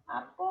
आपको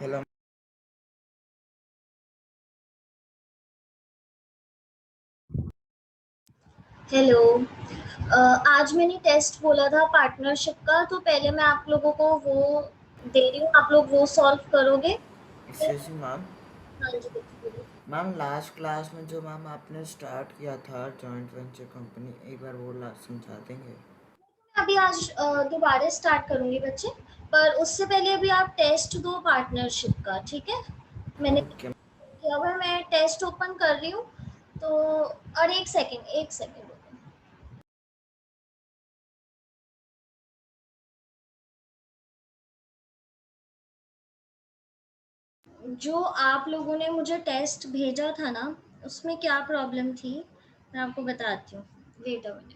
hello. Hello. आज मैंने टेस्ट बोला था पार्टनरशिप का, तो पहले मैं आप लोगों को वो दे रही हूँ, आप लोग वो सॉल्व करोगे। Excuse me ma'am. हाँ जी, बिल्कुल बोलिए। मैम लास्ट क्लास में जो मैम आपने स्टार्ट किया था जॉइंट वेंचर कंपनी, एक बार वो लास्ट समझा देंगे? अभी आज दोबारा स्टार्ट करूंगी बच्चे, पर उससे पहले अभी आप टेस्ट दो पार्टनरशिप का, ठीक है। मैंने ओके। किया हुआ है, मैं टेस्ट ओपन कर रही हूँ। तो और एक सेकेंड। जो आप लोगों ने मुझे टेस्ट भेजा था ना, उसमें क्या प्रॉब्लम थी मैं आपको बताती हूँ। Wait a minute.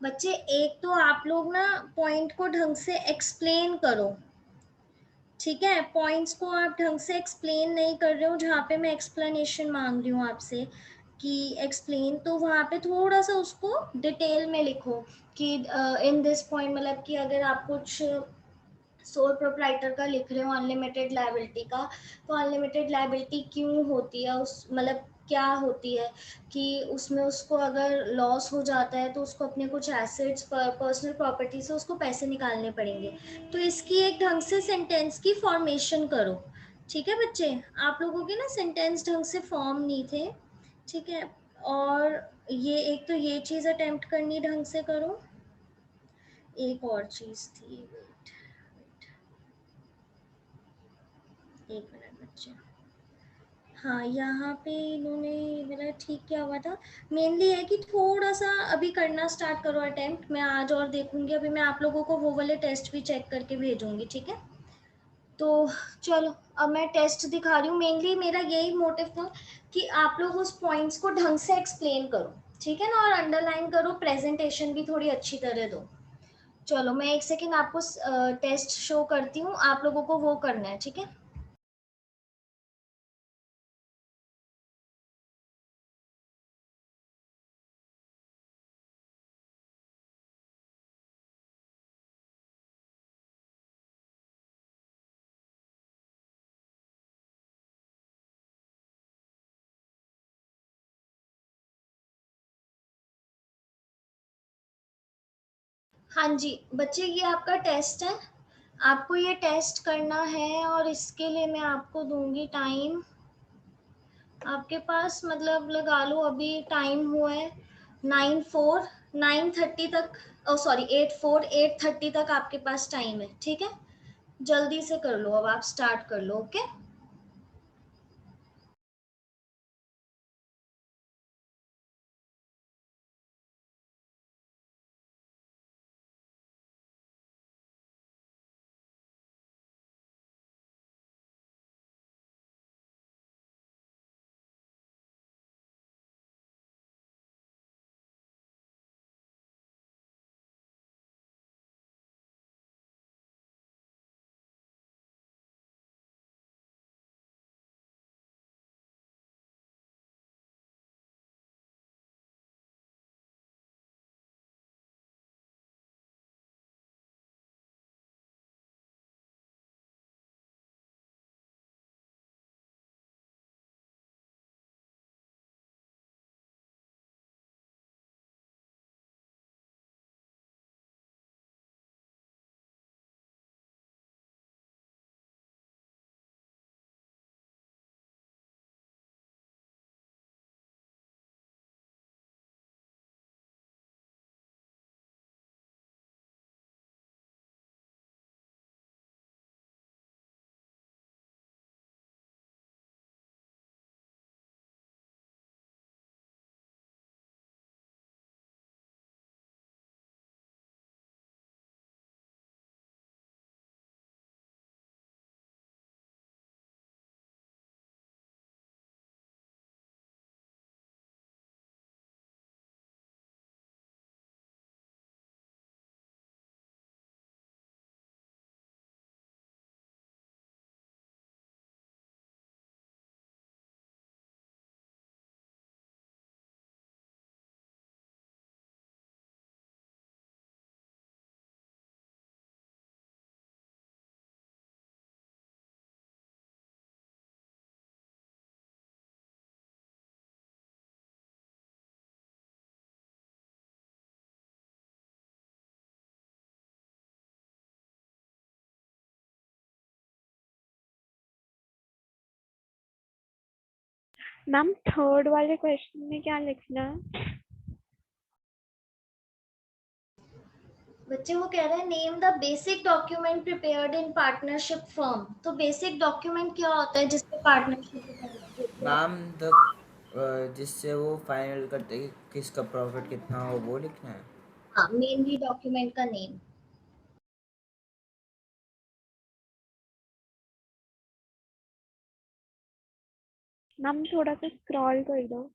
बच्चे, एक तो आप लोग ना पॉइंट को ढंग से एक्सप्लेन करो, ठीक है। पॉइंट्स को आप ढंग से एक्सप्लेन नहीं कर रहे हो, जहाँ पे मैं एक्सप्लेनेशन मांग रही हूँ आपसे कि एक्सप्लेन, तो वहाँ पे थोड़ा सा उसको डिटेल में लिखो कि इन दिस पॉइंट, मतलब कि अगर आप कुछ सोल प्रोप्राइटर का लिख रहे हो अनलिमिटेड लाइबिलिटी का, तो अनलिमिटेड लाइबिलिटी क्यों होती है, उस मतलब क्या होती है कि उसमें उसको अगर लॉस हो जाता है तो उसको अपने कुछ एसेट्स पर्सनल प्रॉपर्टी से उसको पैसे निकालने पड़ेंगे। तो इसकी एक ढंग से सेंटेंस की फॉर्मेशन करो, ठीक है बच्चे। आप लोगों के ना सेंटेंस ढंग से फॉर्म नहीं थे, ठीक है। और ये एक तो ये चीज़ अटेम्प्ट करनी ढंग से करो। एक और चीज़ थी, वेट, एक मिनट बच्चे। हाँ, यहाँ पे इन्होंने मेरा ठीक किया हुआ था। मेनली है कि थोड़ा सा अभी करना स्टार्ट करो अटेम्प्ट, मैं आज और देखूंगी। अभी मैं आप लोगों को वो वाले टेस्ट भी चेक करके भेजूंगी, ठीक है। तो चलो, अब मैं टेस्ट दिखा रही हूँ। मेनली मेरा यही मोटिव था कि आप लोग उस पॉइंट्स को ढंग से एक्सप्लेन करो, ठीक है ना, और अंडरलाइन करो, प्रेजेंटेशन भी थोड़ी अच्छी तरह दो। चलो, मैं एक सेकेंड आपको टेस्ट शो करती हूँ, आप लोगों को वो करना है, ठीक है। हाँ जी बच्चे, ये आपका टेस्ट है। आपको ये टेस्ट करना है और इसके लिए मैं आपको दूंगी टाइम। आपके पास मतलब लगा लो अभी टाइम हुआ है 9:30 तक। ओ सॉरी, 8:30 तक आपके पास टाइम है, ठीक है। जल्दी से कर लो, अब आप स्टार्ट कर लो, ओके। मैम थर्ड वाले क्वेश्चन में क्या लिखना है? बच्चे वो कह रहे हैं name the basic document prepared in partnership firm. तो बेसिक डॉक्यूमेंट क्या होता है जिसपे पार्टनरशिप? मैम द जिससे वो फाइनल करते कि किसका प्रॉफिट कितना हो वो लिखना है। हाँ, मेनली डॉक्यूमेंट का नेम। मैम थोड़ा सा स्क्रॉल कर दो।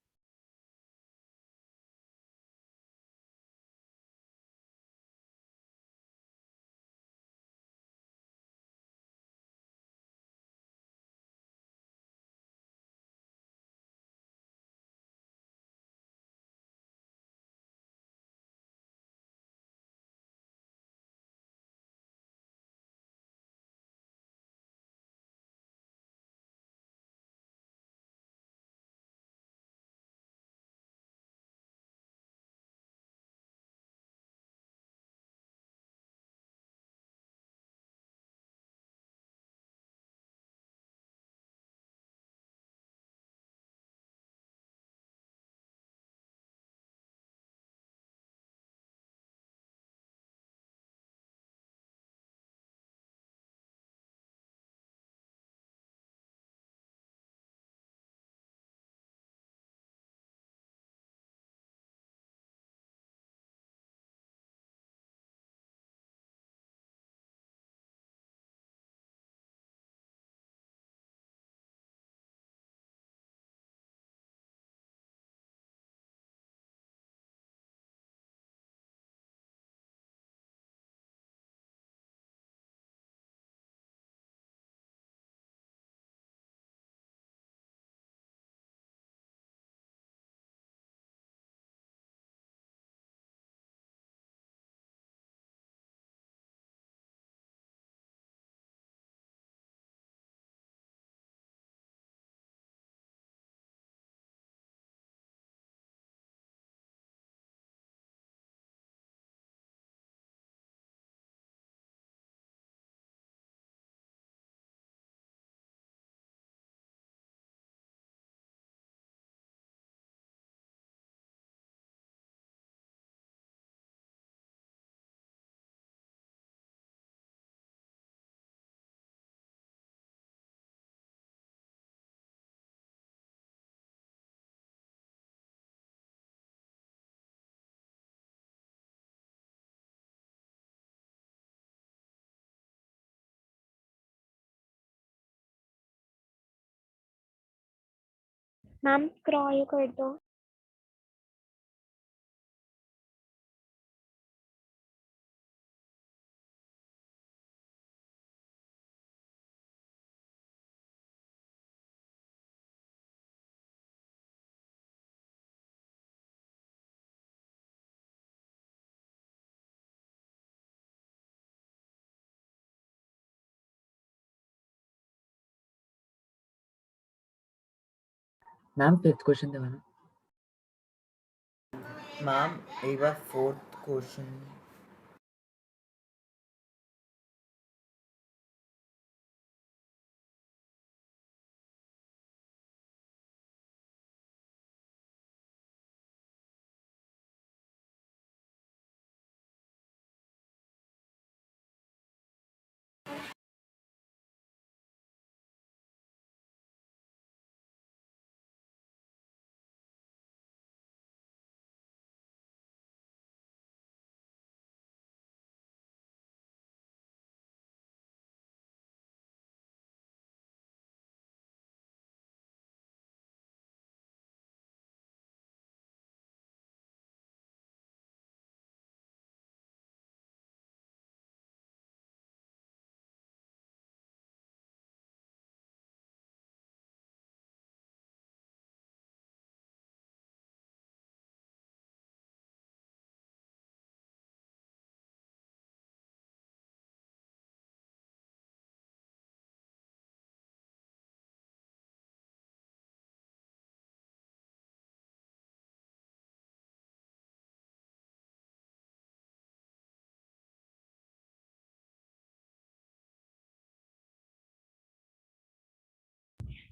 मैम स्क्रॉल कर दो। मैम फिफ्थ क्वेश्चन दबाना। मैम एक बार fourth question.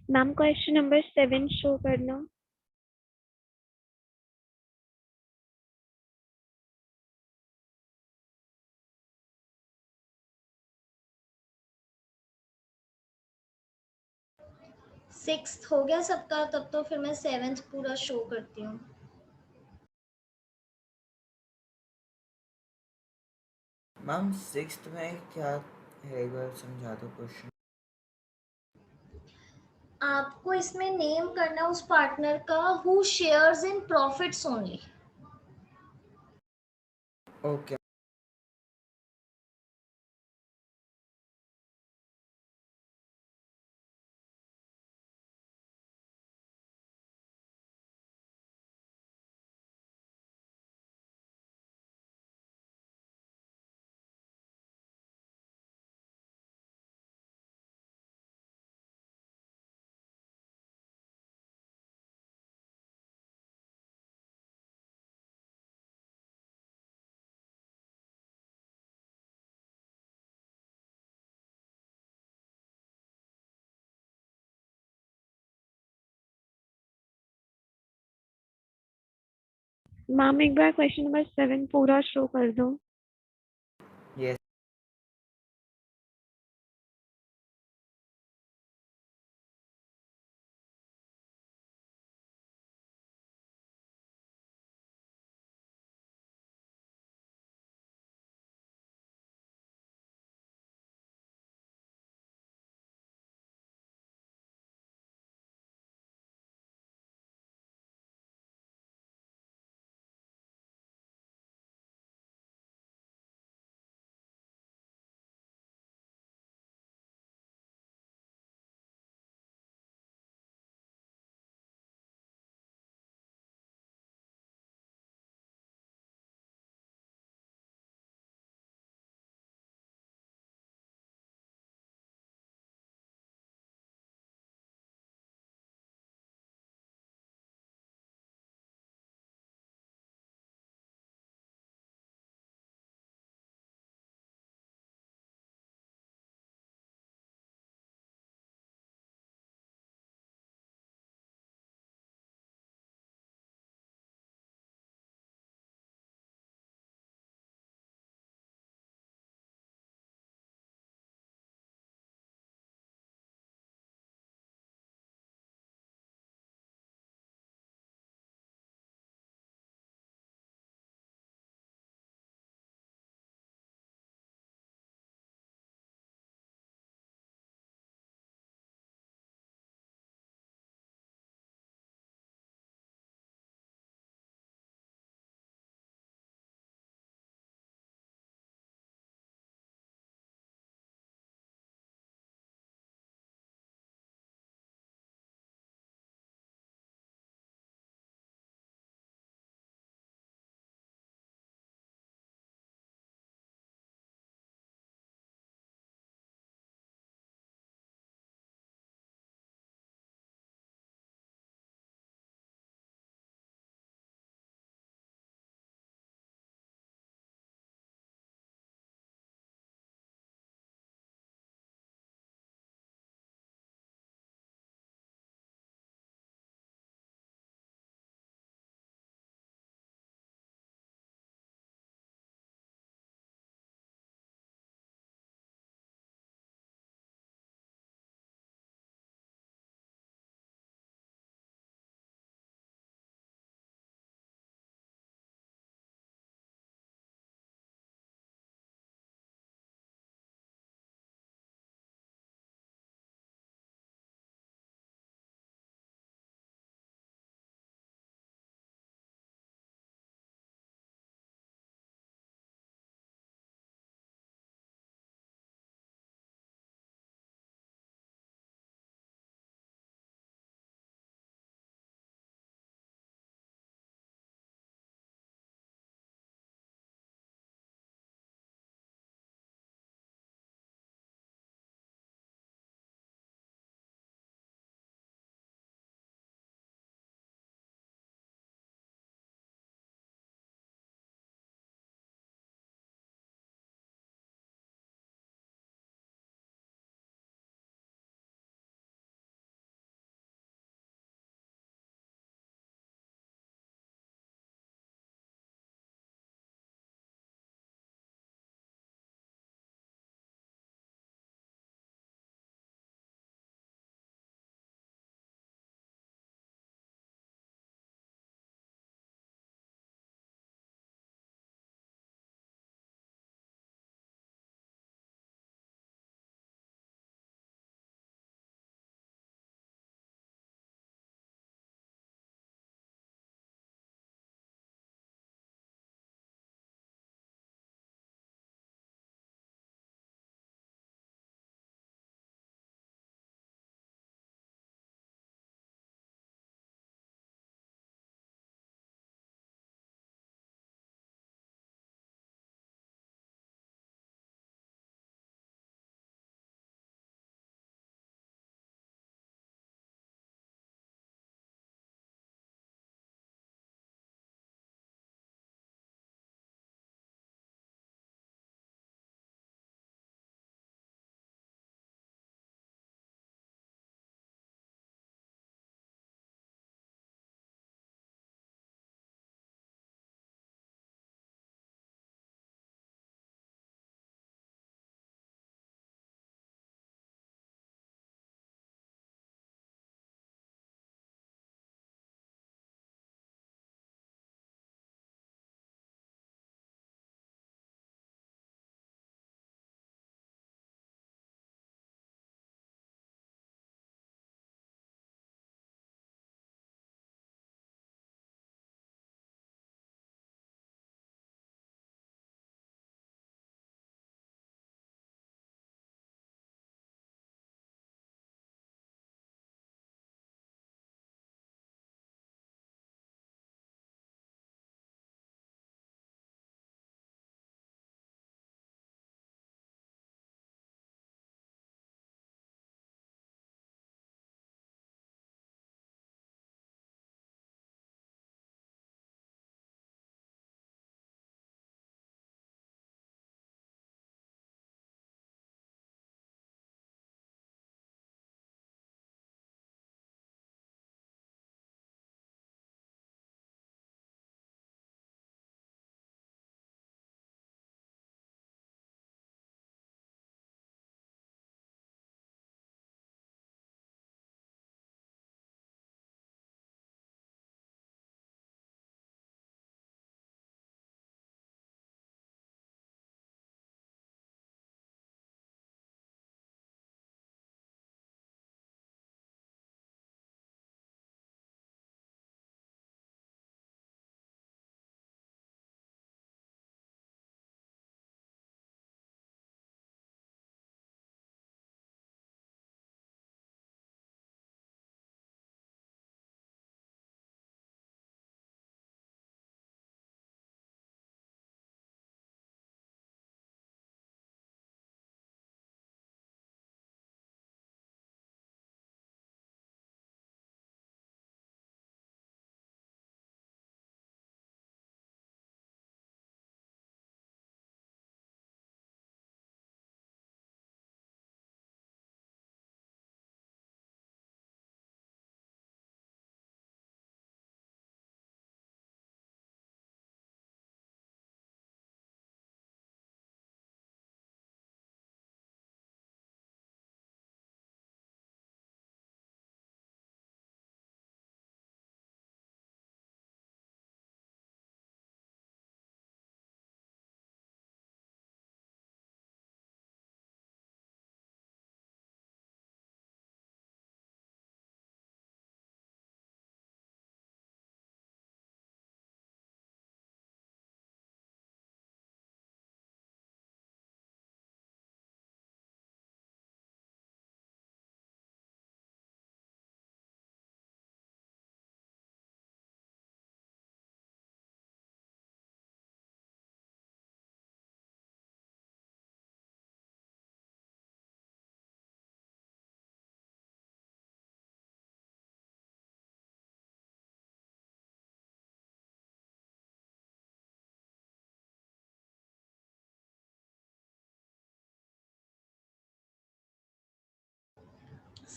Ma'am question number 7 show करना। सिक्स्थ हो गया सबका, तब तो फिर मैं सेवेंथ पूरा शो करती हूँ। मैम सिक्स्थ में क्या है, एक बार समझा दो क्वेश्चन। आपको इसमें नेम करना उस पार्टनर का who shares in profits only. Okay. Ma'am एक बार क्वेश्चन नंबर 7 पूरा शो कर दो। यस।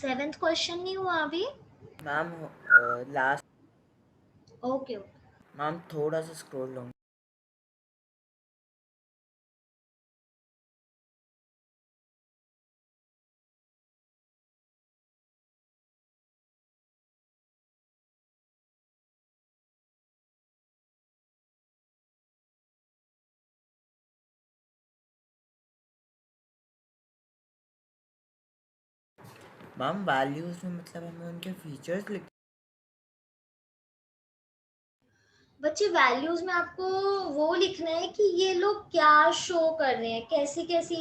7th क्वेश्चन नहीं हुआ अभी? Ma'am last okay okay. Ma'am थोड़ा सा स्क्रॉल डाउन। मैम वैल्यूज में मतलब हमें उनके फीचर्स लिख। बच्चे वैल्यूज में आपको वो लिखना है कि ये लोग क्या शो कर रहे हैं, कैसी कैसी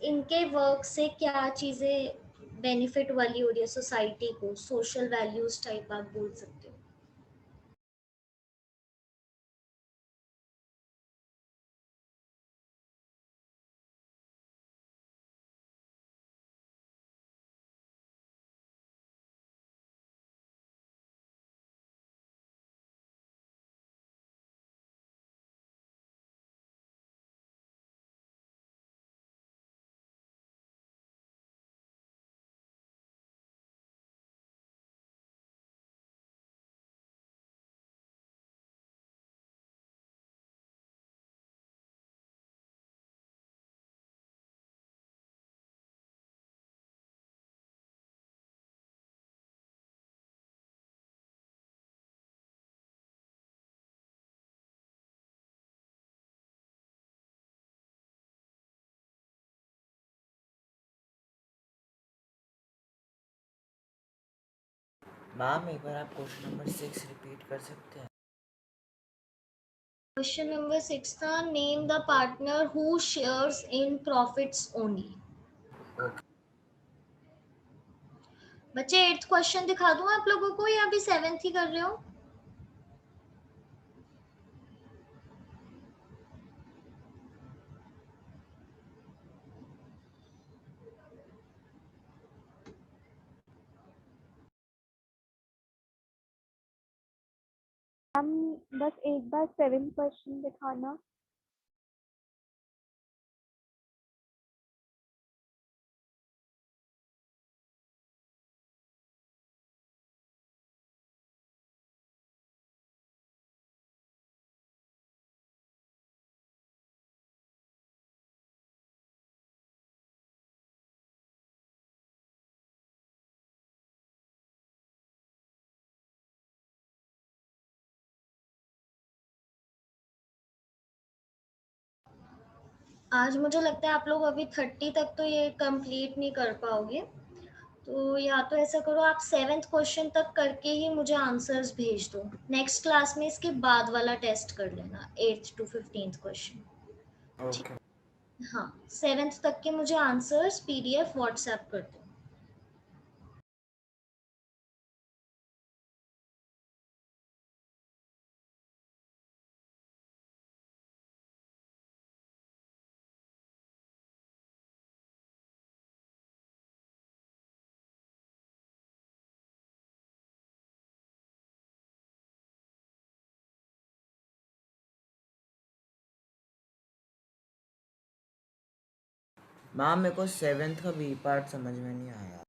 इनके वर्क से क्या चीजें बेनिफिट वाली हो रही है सोसाइटी को, सोशल वैल्यूज टाइप आप बोल सकते हो। मैम एक बार आप क्वेश्चन नंबर 6 रिपीट कर सकते हैं? क्वेश्चन नंबर 6 था, name the partner who shares in profits only. Okay बच्चे 8th क्वेश्चन दिखा दूं आप लोगों को या अभी 7th ही कर रहे हो? मैम बस एक बार 7th क्वेश्चन दिखाना। आज मुझे लगता है आप लोग अभी 30 तक तो ये कंप्लीट नहीं कर पाओगे, तो या तो ऐसा करो आप 7th क्वेश्चन तक करके ही मुझे आंसर्स भेज दो। नेक्स्ट क्लास में इसके बाद वाला टेस्ट कर लेना, 8th to 15th question. Okay. हाँ, 7th तक के मुझे आंसर्स पीडीएफ व्हाट्सएप कर दो। मैम मेरे को 7th का बी पार्ट समझ में नहीं आया।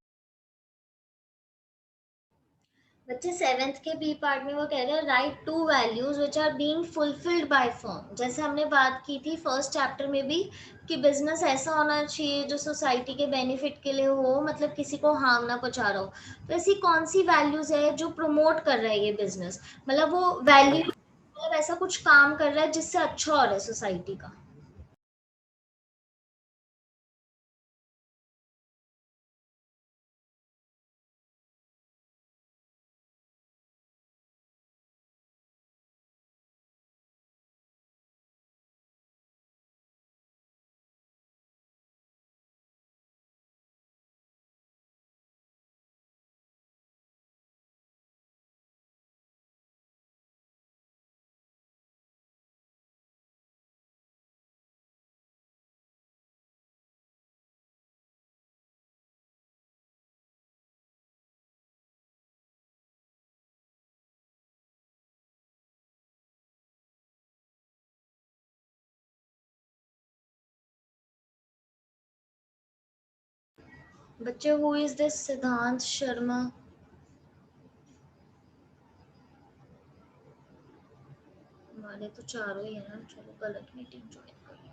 बच्चे 7th के बी पार्ट में वो कह रहे हैं right to values which are being fulfilled by firm. जैसे हमने बात की थी फर्स्ट चैप्टर में भी कि बिजनेस ऐसा होना चाहिए जो सोसाइटी के बेनिफिट के लिए हो, मतलब किसी को हार्म ना पहुंचा रहा हो। तो ऐसी कौन सी वैल्यूज है जो प्रमोट कर रहा है ये बिजनेस, मतलब वो वैल्यू, मतलब ऐसा कुछ काम कर रहा है जिससे अच्छा हो रहा है सोसाइटी का। बच्चे हु इज दिस सिद्धांत शर्मा? हमारे तो चारों ही है ना, चलो गलत मीटिंग ज्वाइन कर ली।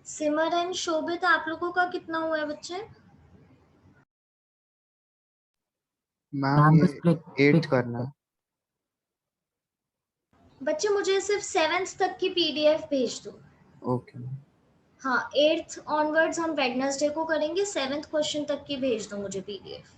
सिमर एंड शोभित, आप लोगों का कितना हुआ है बच्चे? मैम मैम ये बस पिक 8 करना है। बच्चे मुझे सिर्फ 7th तक की पीडीएफ भेज दो। ओके हाँ, 8th ऑनवर्ड्स हम वेडनेसडे को करेंगे, 7th क्वेश्चन तक की भेज दो मुझे PDF.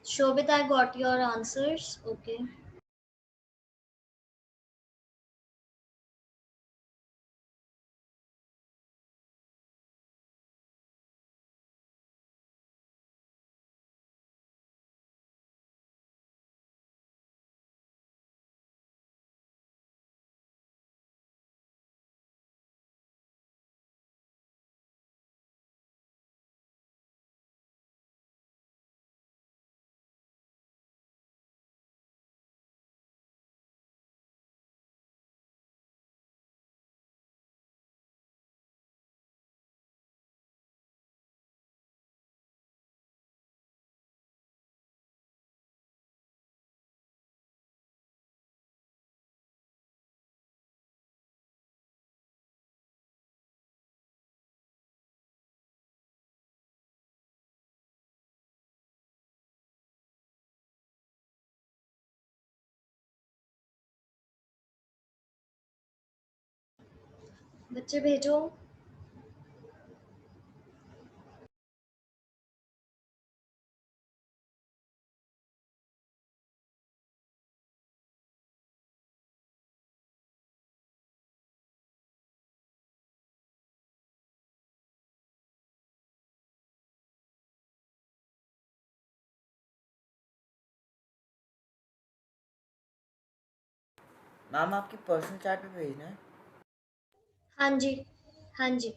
Shobhit, I got your answers. Okay. बच्चे भेजो। मैम आपकी पर्सनल चैट पे भेजना है। हाँ जी, हाँ जी।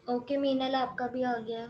ओके मीनल, आपका भी आ गया।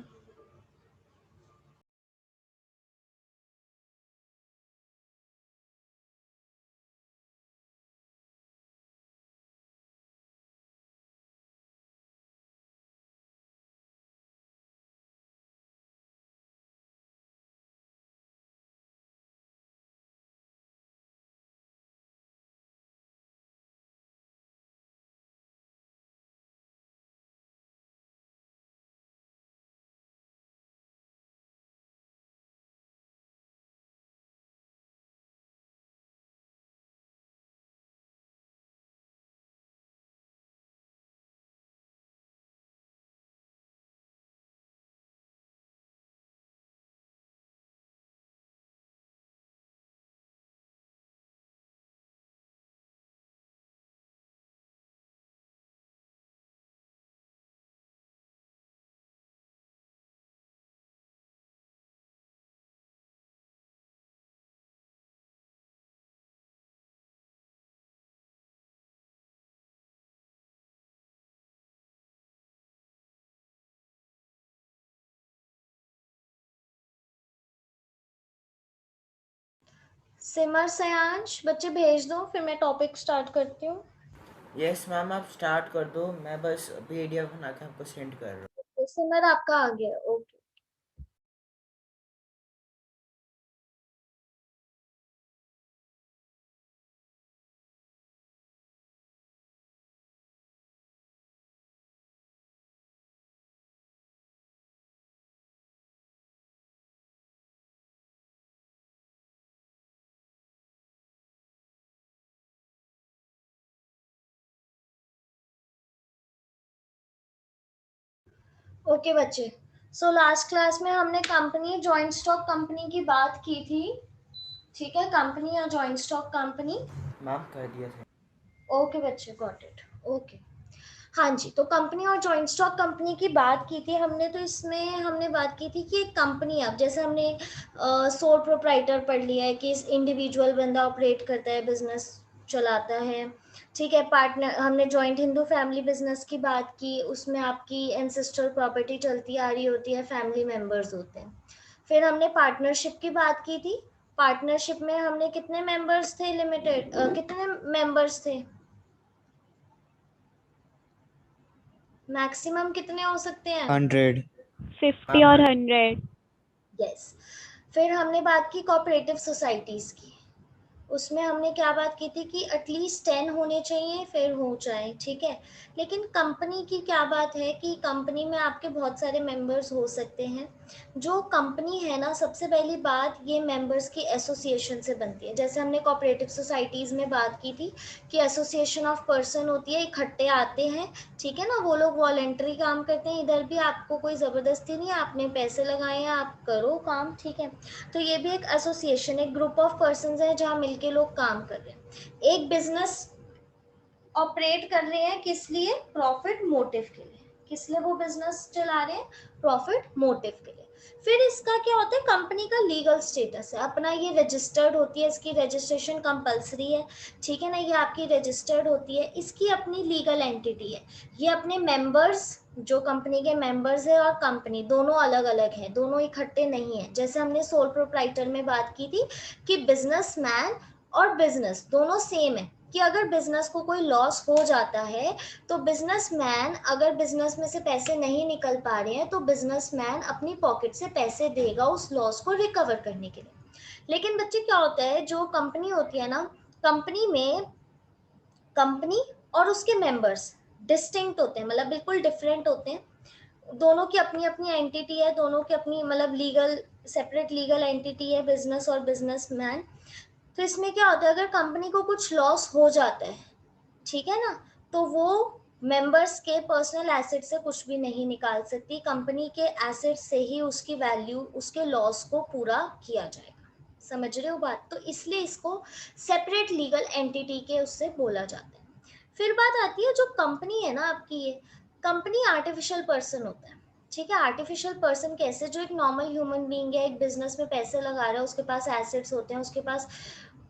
सिमर सयांश, बच्चे भेज दो, फिर मैं टॉपिक स्टार्ट करती हूँ। यस मैम आप स्टार्ट कर दो, मैं बस पीडीएफ बना के आपको सेंड कर रहा हूँ। सिमर आपका आ गया। ओके। ओके बच्चे, सो लास्ट क्लास में हमने कंपनी जॉइंट स्टॉक कंपनी की बात की थी, ठीक है, कंपनी या जॉइंट स्टॉक कंपनी। मैम कर दिया था। ओके बच्चे, गॉट इट, ओके। हाँ जी, तो कंपनी और जॉइंट स्टॉक कंपनी की बात की थी हमने। तो इसमें हमने बात की थी कि एक कंपनी, अब जैसे हमने सोल प्रोप्राइटर पढ़ लिया है कि इंडिविजुअल बंदा ऑपरेट करता है, बिजनेस चलाता है, ठीक है। पार्टनर, हमने जॉइंट हिंदू फैमिली बिजनेस की बात की, उसमें आपकी एंसेस्ट्रल प्रॉपर्टी चलती आ रही होती है, फैमिली मेंबर्स होते हैं। फिर हमने पार्टनरशिप की बात की थी। पार्टनरशिप में हमने कितने मेंबर्स थे, लिमिटेड कितने मेंबर्स थे, मैक्सिमम कितने हो सकते हैं? 100. 50 और 100। यस। फिर हमने बात की कोऑपरेटिव सोसाइटीज की। उसमें हमने क्या बात की थी कि एटलीस्ट 10 होने चाहिए, फिर हो जाए, ठीक है। लेकिन कंपनी की क्या बात है कि कंपनी में आपके बहुत सारे मेंबर्स हो सकते हैं। जो कंपनी है ना, सबसे पहली बात ये मेंबर्स की एसोसिएशन से बनती है। जैसे हमने कोऑपरेटिव सोसाइटीज़ में बात की थी कि एसोसिएशन ऑफ पर्सन होती है, इकट्ठे आते हैं, ठीक है ना, वो लोग वॉलेंटरी काम करते हैं। इधर भी आपको कोई ज़बरदस्ती नहीं है, आपने पैसे लगाए हैं, आप करो काम, ठीक है। तो ये भी एक एसोसिएशन, एक ग्रुप ऑफ पर्संस है जहाँ मिलके लोग काम कर रहे हैं, एक बिजनेस ऑपरेट कर रहे हैं, किस लिए? प्रॉफिट मोटिव के लिए। किस लिए वो बिजनेस चला रहे हैं? प्रॉफिट मोटिव के लिए। फिर इसका क्या होता है, कंपनी का लीगल स्टेटस है अपना, ये रजिस्टर्ड होती है, इसकी रजिस्ट्रेशन कंपलसरी है, ठीक है ना, ये आपकी रजिस्टर्ड होती है, इसकी अपनी लीगल एंटिटी है। ये अपने मेंबर्स, जो कंपनी के मेंबर्स है और कंपनी दोनों अलग अलग हैं, दोनों इकट्ठे नहीं है। जैसे हमने सोल प्रोप्राइटर में बात की थी कि बिजनेसमैन और बिजनेस दोनों सेम है, कि अगर बिजनेस को कोई लॉस हो जाता है तो बिजनेसमैन, अगर बिजनेस में से पैसे नहीं निकल पा रहे हैं तो बिजनेसमैन अपनी पॉकेट से पैसे देगा उस लॉस को रिकवर करने के लिए। लेकिन बच्चे क्या होता है, जो कंपनी होती है ना, कंपनी में कंपनी और उसके मेंबर्स डिस्टिंक्ट होते हैं, मतलब बिल्कुल डिफरेंट होते हैं। दोनों की अपनी अपनी एंटिटी है, दोनों की अपनी मतलब लीगल, सेपरेट लीगल एंटिटी है, बिजनेस और बिजनेसमैन। तो इसमें क्या होता है, अगर कंपनी को कुछ लॉस हो जाता है, ठीक है ना, तो वो मेंबर्स के पर्सनल एसेट से कुछ भी नहीं निकाल सकती, कंपनी के एसेट से ही उसकी वैल्यू, उसके लॉस को पूरा किया जाएगा। समझ रहे हो बात? तो इसलिए इसको सेपरेट लीगल एंटिटी के उससे बोला जाता है। फिर बात आती है, जो कंपनी है ना आपकी, ये कंपनी आर्टिफिशियल पर्सन होता है, ठीक है। आर्टिफिशियल पर्सन कैसे? जो एक नॉर्मल ह्यूमन बीइंग है, एक बिजनेस में पैसे लगा रहा है, उसके पास एसेट्स होते हैं, उसके पास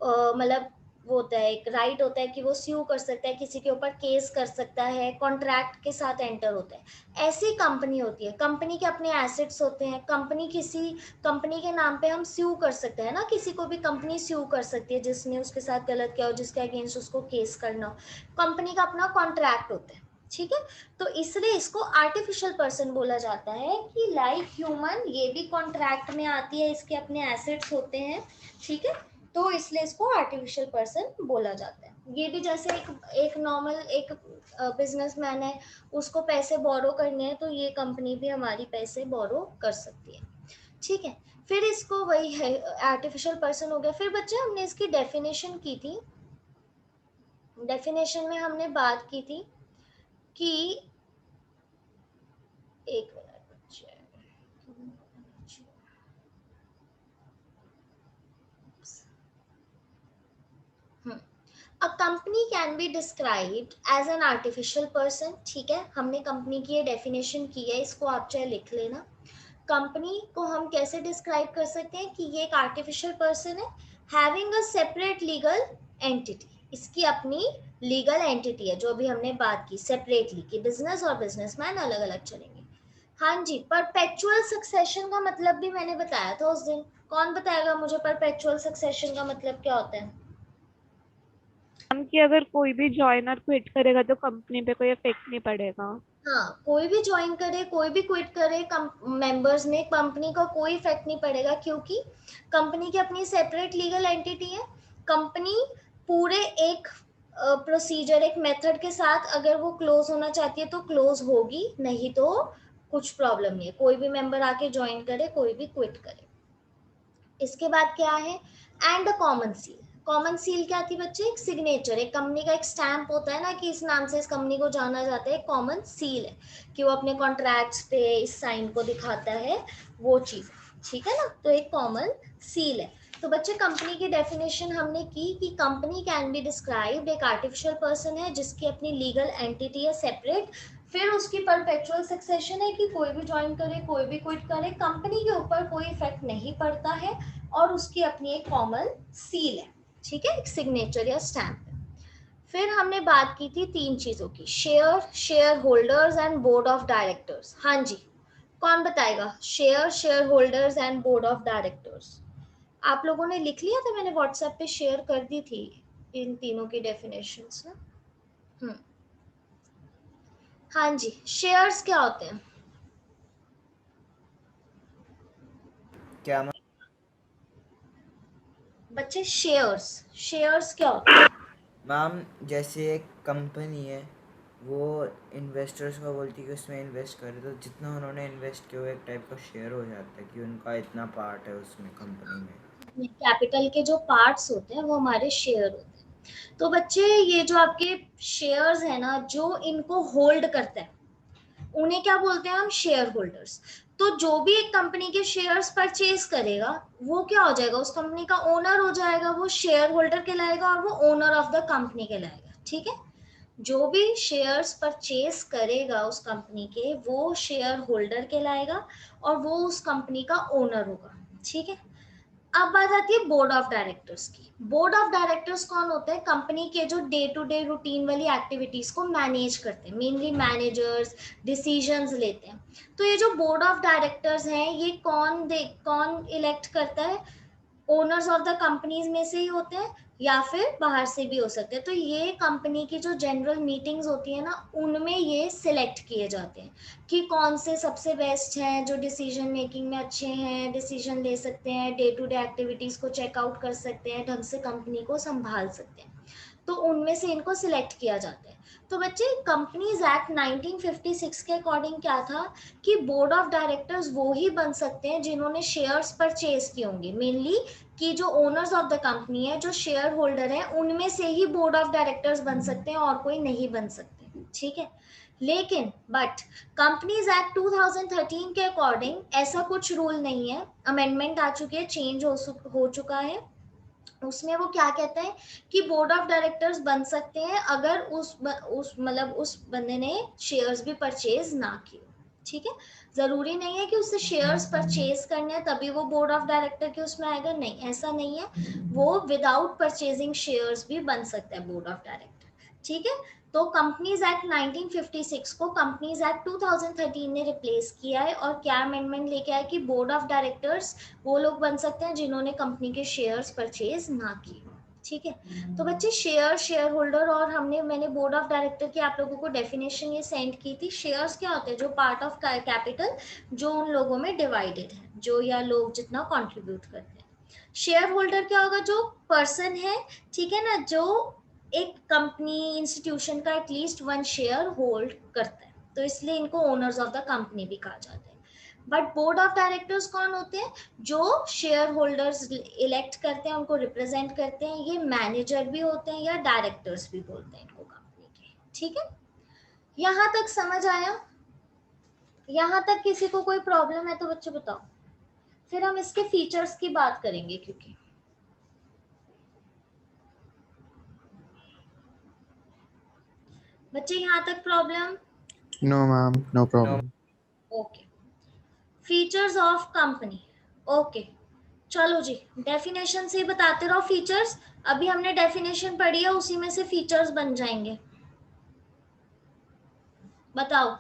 मतलब वो होता है, एक राइट होता है कि वो स्यू कर सकता है, किसी के ऊपर केस कर सकता है, कॉन्ट्रैक्ट के साथ एंटर होता है। ऐसी कंपनी होती है, कंपनी के अपने एसेट्स होते हैं, कंपनी किसी कंपनी के नाम पे हम स्यू कर सकते हैं ना, किसी को भी कंपनी स्यू कर सकती है जिसने उसके साथ गलत किया हो, जिसके अगेंस्ट उसको केस करना हो। कंपनी का अपना कॉन्ट्रैक्ट होता है, ठीक है। तो इसलिए इसको आर्टिफिशियल पर्सन बोला जाता है कि लाइक ह्यूमन ये भी कॉन्ट्रैक्ट में आती है, इसके अपने एसेट्स होते हैं, ठीक है। तो इसलिए इसको आर्टिफिशियल पर्सन बोला जाता है। ये भी जैसे एक नॉर्मल एक बिजनेसमैन है, उसको पैसे बोरो करने हैं, तो ये कंपनी भी हमारी पैसे बोरो कर सकती है, ठीक है। फिर इसको वही है, आर्टिफिशियल पर्सन हो गया। फिर बच्चे हमने इसकी डेफिनेशन की थी। डेफिनेशन में हमने बात की थी कि, एक मिनट बच्चे, A company can be described as an artificial person, ठीक है। हमने कंपनी की ये डेफिनेशन की है, इसको आप चाहे लिख लेना। कंपनी को हम कैसे डिस्क्राइब कर सकते हैं कि ये एक आर्टिफिशियल पर्सन है, having a separate legal entity, इसकी अपनी लीगल एंटिटी है, जो अभी हमने बात की सेपरेटली, कि बिजनेस और बिजनेसमैन अलग अलग चलेंगे। हाँ जी, परपेचुअल सक्सेशन का मतलब भी मैंने बताया था उस दिन। कौन बताएगा मुझे परपेचुअल सक्सेशन का मतलब क्या होता है? हम कि अगर कोई भी जॉइनर क्विट करेगा तो कंपनी पे कोई इफेक्ट नहीं पड़ेगा। हाँ, कोई भी ज्वाइन करे, कोई भी क्विट करे, मेंबर्स में कंपनी का कोई इफेक्ट नहीं पड़ेगा, क्योंकि कंपनी की अपनी सेपरेट लीगल एंटिटी है। कंपनी पूरे एक प्रोसीजर, एक मेथड के साथ अगर वो क्लोज होना चाहती है तो क्लोज होगी, नहीं तो कुछ प्रॉब्लम नहीं है, कोई भी मेंबर आके ज्वाइन करे, कोई भी क्विट करे। इसके बाद क्या है, and a common seal. Common seal क्या थी बच्चे? एक सिग्नेचर, एक कंपनी का एक स्टैंप होता है ना कि इस नाम से इस कंपनी को जाना जाता है, कॉमन सील है कि वो अपने कॉन्ट्रैक्ट्स पे इस साइन को दिखाता है, वो चीज, ठीक है ना। तो एक कॉमन सील है। तो बच्चे कंपनी की डेफिनेशन हमने की कि कंपनी कैन बी डिस्क्राइब्ड, एक आर्टिफिशियल पर्सन है जिसकी अपनी लीगल एंटिटी है सेपरेट, फिर उसकी परपेचुअल सक्सेशन है कि कोई भी ज्वाइन करे कोई भी क्विट करे, कंपनी के ऊपर कोई इफेक्ट नहीं पड़ता है, और उसकी अपनी एक कॉमन सील है, ठीक है, एक सिग्नेचर या स्टैम्प है। फिर हमने बात की थी 3 चीजों की, share, share holders and board of directors. हाँ जी, कौन बताएगा? Share, share holders and board of directors. आप लोगों ने लिख लिया था, मैंने व्हाट्सएप पे शेयर कर दी थी इन तीनों की डेफिनेशंस ना। हाँ जी, शेयर्स क्या होते हैं? क्या मैम? बच्चे शेयर्स, शेयर्स क्या होते हैं? मैम जैसे एक कंपनी है, वो इन्वेस्टर्स को बोलती है कि उसमें इन्वेस्ट करे, तो जितना उन्होंने इन्वेस्ट किया वो एक टाइप का शेयर हो जाता है कि उनका इतना पार्ट है उसमें कंपनी में। कैपिटल के जो पार्ट्स होते हैं वो हमारे शेयर होते हैं। तो बच्चे ये जो आपके शेयर्स है ना, जो इनको होल्ड करते हैं उन्हें क्या बोलते हैं हम? Share holders. तो जो भी एक कंपनी के शेयर्स परचेज करेगा वो क्या हो जाएगा? उस कंपनी का ओनर हो जाएगा, वो शेयर होल्डर कहलाएगा और वो ओनर ऑफ द कंपनी कहलाएगा, ठीक है। जो भी शेयर्स परचेज करेगा उस कंपनी के, वो शेयर होल्डर कहलाएगा और वो उस कंपनी का ओनर होगा, ठीक है। अब बात आती है बोर्ड ऑफ डायरेक्टर्स की। बोर्ड ऑफ डायरेक्टर्स कौन होते हैं? कंपनी के जो डे टू डे रूटीन वाली एक्टिविटीज को मैनेज करते हैं, मेनली मैनेजर्स डिसीजंस लेते हैं। तो ये जो बोर्ड ऑफ डायरेक्टर्स हैं, ये कौन इलेक्ट करता है? ओनर्स ऑफ द कंपनीज में से ही होते हैं या फिर बाहर से भी हो सकते हैं। तो ये कंपनी की जो जनरल मीटिंग्स होती है ना, उनमें ये सिलेक्ट किए जाते हैं कि कौन से सबसे बेस्ट हैं, जो डिसीजन मेकिंग में अच्छे हैं, डिसीजन ले सकते हैं, डे टू डे एक्टिविटीज को चेकआउट कर सकते हैं, ढंग से कंपनी को संभाल सकते हैं। तो उनमें से इनको सिलेक्ट किया जाता है। तो बच्चे कंपनीज एक्ट 1956 के अकॉर्डिंग क्या था कि बोर्ड ऑफ डायरेक्टर्स वो ही बन सकते हैं जिन्होंने शेयर्स परचेज किए होंगे, मेनली कि जो ओनर्स ऑफ द कंपनी है, जो शेयर होल्डर है, उनमें से ही बोर्ड ऑफ डायरेक्टर्स बन सकते हैं और कोई नहीं बन सकते, ठीक है। लेकिन बट कंपनीज एक्ट 2013 के अकॉर्डिंग ऐसा कुछ रूल नहीं है, अमेंडमेंट आ चुकी है, चेंज हो चुका है। उसमें वो क्या कहते हैं कि बोर्ड ऑफ डायरेक्टर्स बन सकते हैं अगर उस बंदे ने शेयर्स भी परचेज ना किए, ठीक है। जरूरी नहीं है कि उससे शेयर्स परचेज करने हैं तभी वो बोर्ड ऑफ डायरेक्टर के उसमें आएगा, नहीं, ऐसा नहीं है। वो विदाउट परचेजिंग शेयर्स भी बन सकता है बोर्ड ऑफ डायरेक्टर, ठीक है। तो कंपनीज एक्ट 1956 को कंपनीज एक्ट 2013 ने रिप्लेस किया है, और क्या अमेंडमेंट लेके आया कि बोर्ड ऑफ डायरेक्टर्स वो लोग बन सकते हैं जिन्होंने कंपनी के शेयर्स परचेज ना किए, ठीक है। तो बच्चे शेयर होल्डर, और मैंने बोर्ड ऑफ डायरेक्टर की आप लोगों को डेफिनेशन ये सेंड की थी। शेयर्स क्या होते हैं? जो पार्ट ऑफ कैपिटल जो उन लोगों में डिवाइडेड है, जो या लोग जितना कंट्रीब्यूट करते हैं। शेयर होल्डर क्या होगा? जो पर्सन है, ठीक है ना, जो एक कंपनी इंस्टीट्यूशन का एटलीस्ट 1 शेयर होल्ड करता है, तो इसलिए इनको ओनर्स ऑफ द कंपनी भी कहा जाता है। बट बोर्ड ऑफ डायरेक्टर्स कौन होते हैं? जो शेयर होल्डर्स इलेक्ट करते हैं, उनको रिप्रेजेंट करते हैं, ये मैनेजर भी होते हैं या डायरेक्टर्स भी बोलते हैं इनको कंपनी के, ठीक है। यहां तक समझ आया? यहां तक किसी को कोई प्रॉब्लम है तो बच्चे बताओ, फिर हम इसके फीचर्स की बात करेंगे। क्योंकि बच्चे यहां तक problem? No, ma'am. No problem. Okay, features of company. Okay, चलो जी, डेफिनेशन से ही बताते रहो फीचर्स। अभी हमने डेफिनेशन पढ़ी है, उसी में से फीचर्स बन जाएंगे। बताओ,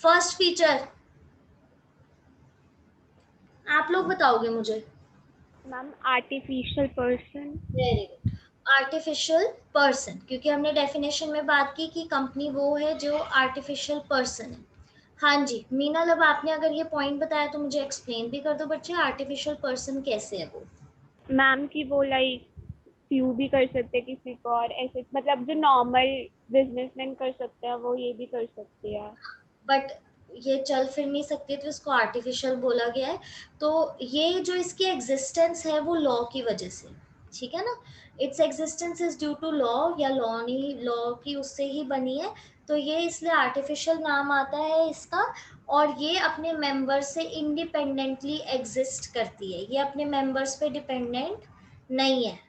फर्स्ट फीचर आप लोग बताओगे मुझे? Ma'am artificial person. Very good, artificial person, क्योंकि हमने डेफिनेशन में बात की कि कंपनी वो है जो आर्टिफिशियल पर्सन है। हाँ जी मीना, अब आपने अगर ये पॉइंट बताया तो मुझे एक्सप्लेन भी कर दो बच्चे, आर्टिफिशियल पर्सन कैसे है वो? मैम की वो लाइक फ्यू भी कर सकते हैं किसी को, और ऐसे मतलब जो नॉर्मल बिजनेसमैन कर सकते हैं वो ये भी कर सकती है। बट ये चल फिर नहीं सकती तो इसको आर्टिफिशियल बोला गया है। तो ये जो इसकी एग्जिस्टेंस है वो लॉ की वजह से, ठीक है ना, its existence is due to law, या लॉ की उससे ही बनी है, तो ये इसलिए आर्टिफिशियल नाम आता है इसका। और ये अपने मेंबर से इंडिपेंडेंटली एग्जिस्ट करती है, ये अपने मेंबर्स पे डिपेंडेंट नहीं है,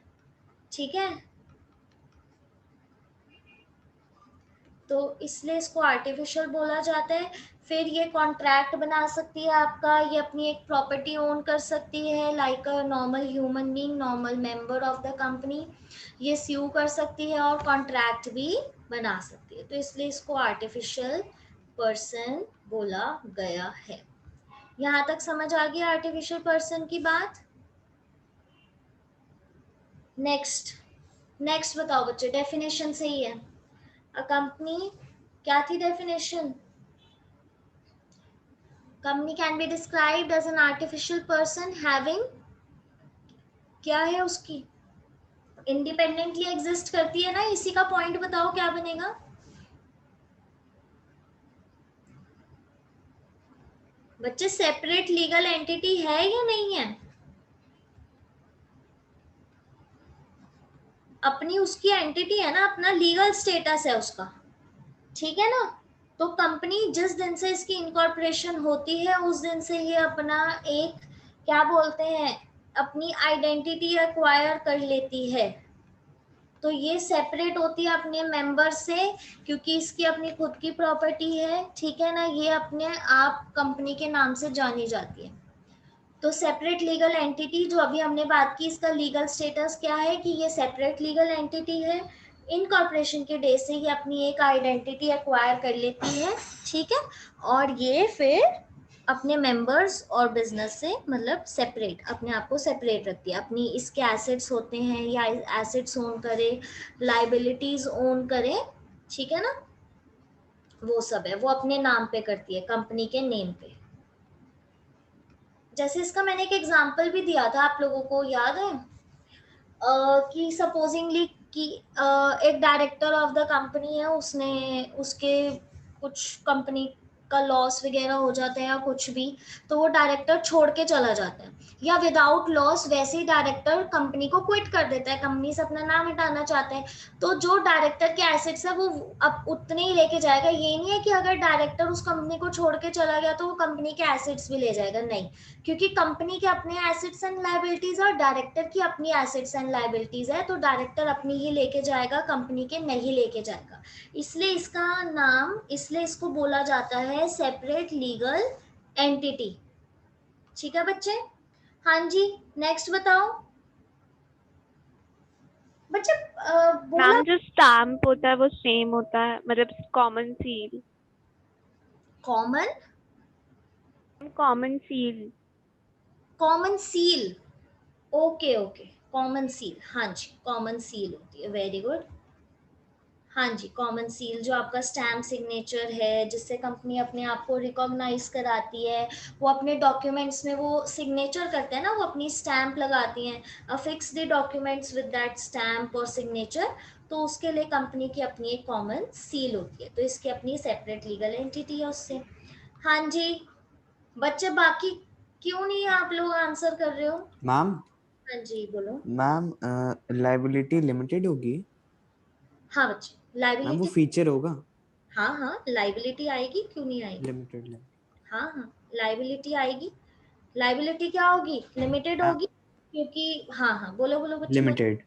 ठीक है। तो इसलिए इसको आर्टिफिशियल बोला जाता है। फिर ये कॉन्ट्रैक्ट बना सकती है आपका, ये अपनी एक प्रॉपर्टी ओन कर सकती है, like a normal human being, normal member of the company. ये स्यू कर सकती है और कॉन्ट्रैक्ट भी बना सकती है, तो इसलिए इसको आर्टिफिशियल पर्सन बोला गया है। यहाँ तक समझ आ गया आर्टिफिशियल पर्सन की बात। नेक्स्ट बताओ बच्चे, डेफिनेशन सही है। अ कंपनी, क्या थी definition? Company can be described as an artificial person having, क्या है उसकी, इंडिपेंडेंटली एग्जिस्ट करती है ना, इसी का पॉइंट बताओ क्या बनेगा। बच्चे सेपरेट लीगल एंटिटी है या नहीं है? अपनी उसकी एंटिटी है ना, अपना लीगल स्टेटस है उसका, ठीक है ना। तो कंपनी जिस दिन से इसकी इनकॉर्पोरेशन होती है उस दिन से ये अपना एक, क्या बोलते हैं, अपनी आइडेंटिटी एक्वायर कर लेती है। तो ये सेपरेट होती है अपने मेंबर से, क्योंकि इसकी अपनी खुद की प्रॉपर्टी है, ठीक है ना, ये अपने आप कंपनी के नाम से जानी जाती है। तो सेपरेट लीगल एंटिटी जो अभी हमने बात की, इसका लीगल स्टेटस क्या है कि ये सेपरेट लीगल एंटिटी है, इनकॉर्पोरेशन के डे से ये अपनी एक आइडेंटिटी एक्वायर कर लेती है, ठीक है। और ये फिर अपने मेंबर्स और बिजनेस से मतलब सेपरेट, अपने आप को सेपरेट रखती है। अपनी इसके एसेट्स होते हैं या एसेट्स ओन करे, लाइबिलिटीज ओन करे, ठीक है ना, वो सब है वो अपने नाम पे करती है, कंपनी के नेम पे। जैसे इसका मैंने एक एग्जांपल भी दिया था, आप लोगों को याद है कि सपोजिंगली कि एक डायरेक्टर ऑफ द कंपनी है, उसने उसके कुछ कंपनी का लॉस वगैरह हो जाता है या कुछ भी, तो वो डायरेक्टर छोड़ के चला जाता है, या विदाउट लॉस वैसे ही डायरेक्टर कंपनी को क्विट कर देता है, कंपनी से अपना नाम हटाना चाहते हैं। तो जो डायरेक्टर के एसेट्स है वो अब उतने ही लेके जाएगा, ये नहीं है कि अगर डायरेक्टर उस कंपनी को छोड़ के चला गया तो वो कंपनी के एसेट्स भी ले जाएगा, नहीं, क्योंकि कंपनी के अपने एसेट्स एंड लायबिलिटीज और डायरेक्टर की अपनी एसेट्स एंड लायबिलिटीज है, तो डायरेक्टर अपनी ही लेके जाएगा, कंपनी के नहीं लेके जाएगा। इसलिए इसका नाम, इसलिए इसको बोला जाता है सेपरेट लीगल एंटिटी, ठीक है बच्चे। हाँ जी, नेक्स्ट बताओ बच्चे। बोला मैम जो स्टैम्प होता है वो सेम होता है, मतलब common seal. Common common seal. Common seal, okay okay, common seal, हाँ जी कॉमन सील होती है, वेरी गुड। हाँ जी, कॉमन सील जो आपका स्टैम्प सिग्नेचर है, जिससे कंपनी अपने आप को रिकॉग्नाइज कराती है, वो अपने डॉक्यूमेंट्स में वो सिग्नेचर करते हैं ना, वो अपनी स्टैम्प लगाती हैं, affix the documents with that stamp और सिग्नेचर, तो उसके लिए कंपनी की अपनी एक कॉमन सील होती है, तो इसकी अपनी सेपरेट लीगल एंटिटी है उससे। हाँ जी बच्चे, बाकी क्यों नहीं आप लोग आंसर कर रहे हो? मैम हाँ जी बोलो। मैम लाइबिलिटी लिमिटेड होगी। हाँ बच्चे, मैम वो लाइबिलिटी, फीचर होगा हाँ हाँ लाइबिलिटी आएगी, क्यों नहीं आएगी, लिमिटेड। हाँ हाँ लाइबिलिटी आएगी। लाइबिलिटी क्या होगी, लिमिटेड होगी, क्योंकि हाँ हाँ बोलो बोलो बच्चे बोलो। लिमिटेड।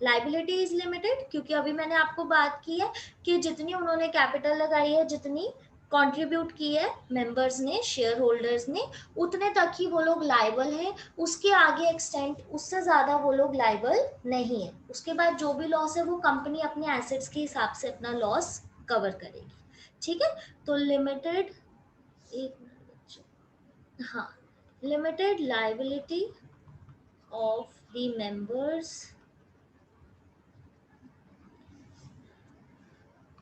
लाइबिलिटी इज लिमिटेड क्योंकि अभी मैंने आपको बात की है कि जितनी उन्होंने कैपिटल लगाई है, जितनी कंट्रीब्यूट की है मेंबर्स ने, शेयर होल्डर्स ने, उतने तक ही वो लोग लाइबल हैं, उसके आगे एक्सटेंड, उससे ज्यादा वो लोग लाइबल नहीं है। उसके बाद जो भी लॉस है वो कंपनी अपने एसेट्स के हिसाब से अपना लॉस कवर करेगी, ठीक है। तो लिमिटेड, एक मिनट बच्चों, हाँ, limited liability of the members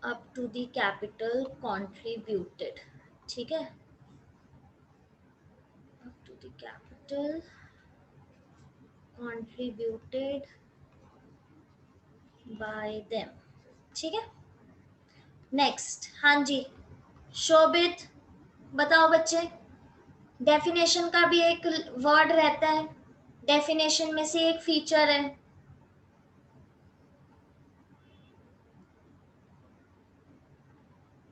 up to the capital contributed, ठीक है, up to the capital contributed by them, ठीक है। नेक्स्ट, हाँ जी शोभित बताओ बच्चे, डेफिनेशन का भी एक वर्ड रहता है, डेफिनेशन में से एक फीचर है।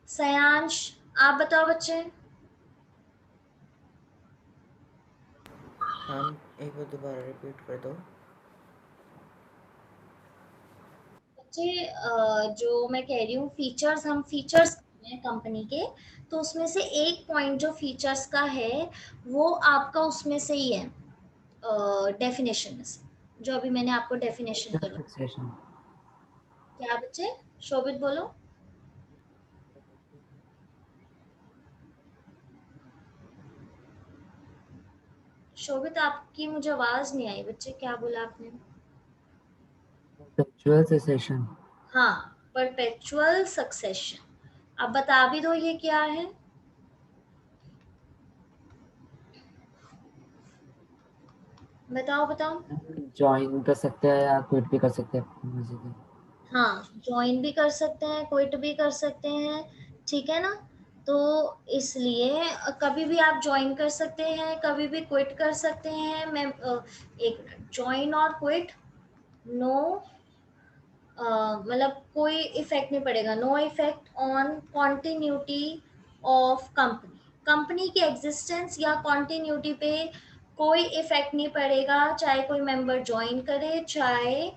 सयांश आप बताओ बच्चे। मैम एक बार दोबारा रिपीट कर दो। बच्चे जो मैं कह रही हूँ फीचर्स, हम फीचर्स हैं कंपनी के, तो उसमें से एक पॉइंट जो फीचर्स का है वो आपका उसमें से ही है, डेफिनेशन में से, जो अभी मैंने आपको डेफिनेशन करी। सक्सेशन। क्या बच्चे? शोभित बोलो। शोभित आपकी मुझे आवाज नहीं आई बच्चे, क्या बोला आपने? Perpetual succession. हाँ, परपेचुअल सक्सेशन। अब बता भी दो ये क्या है। बताओ बताओ। ज्वाइन कर सकते हैं या क्विट भी कर सकते हैं अपनी मर्जी से। हाँ, ज्वाइन भी कर सकते हैं, क्विट भी कर सकते हैं, ठीक है ना। तो इसलिए कभी भी आप ज्वाइन कर सकते हैं, कभी भी क्विट कर सकते हैं। मैं एक मिनट, ज्वाइन और क्विट नो, मतलब कोई इफेक्ट नहीं पड़ेगा, no effect on continuity of company. Company की एग्जिस्टेंस या कॉन्टिन्यूटी पे कोई इफेक्ट नहीं पड़ेगा, चाहे कोई मेंबर ज्वाइन करे, चाहे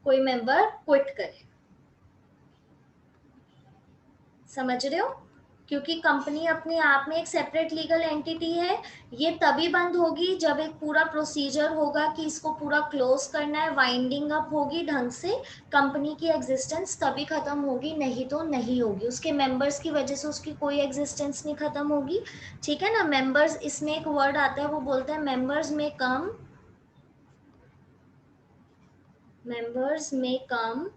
कोई मेंबर क्विट करे। समझ रहे हो? क्योंकि कंपनी अपने आप में एक सेपरेट लीगल एंटिटी है। ये तभी बंद होगी जब एक पूरा प्रोसीजर होगा कि इसको पूरा क्लोज करना है, वाइंडिंग अप होगी ढंग से, कंपनी की एग्जिस्टेंस तभी खत्म होगी, नहीं तो नहीं होगी। उसके मेंबर्स की वजह से उसकी कोई एग्जिस्टेंस नहीं खत्म होगी, ठीक है ना। मेंबर्स, इसमें एक वर्ड आता है वो बोलता है मेंबर्स में कम, मेंबर्स में कम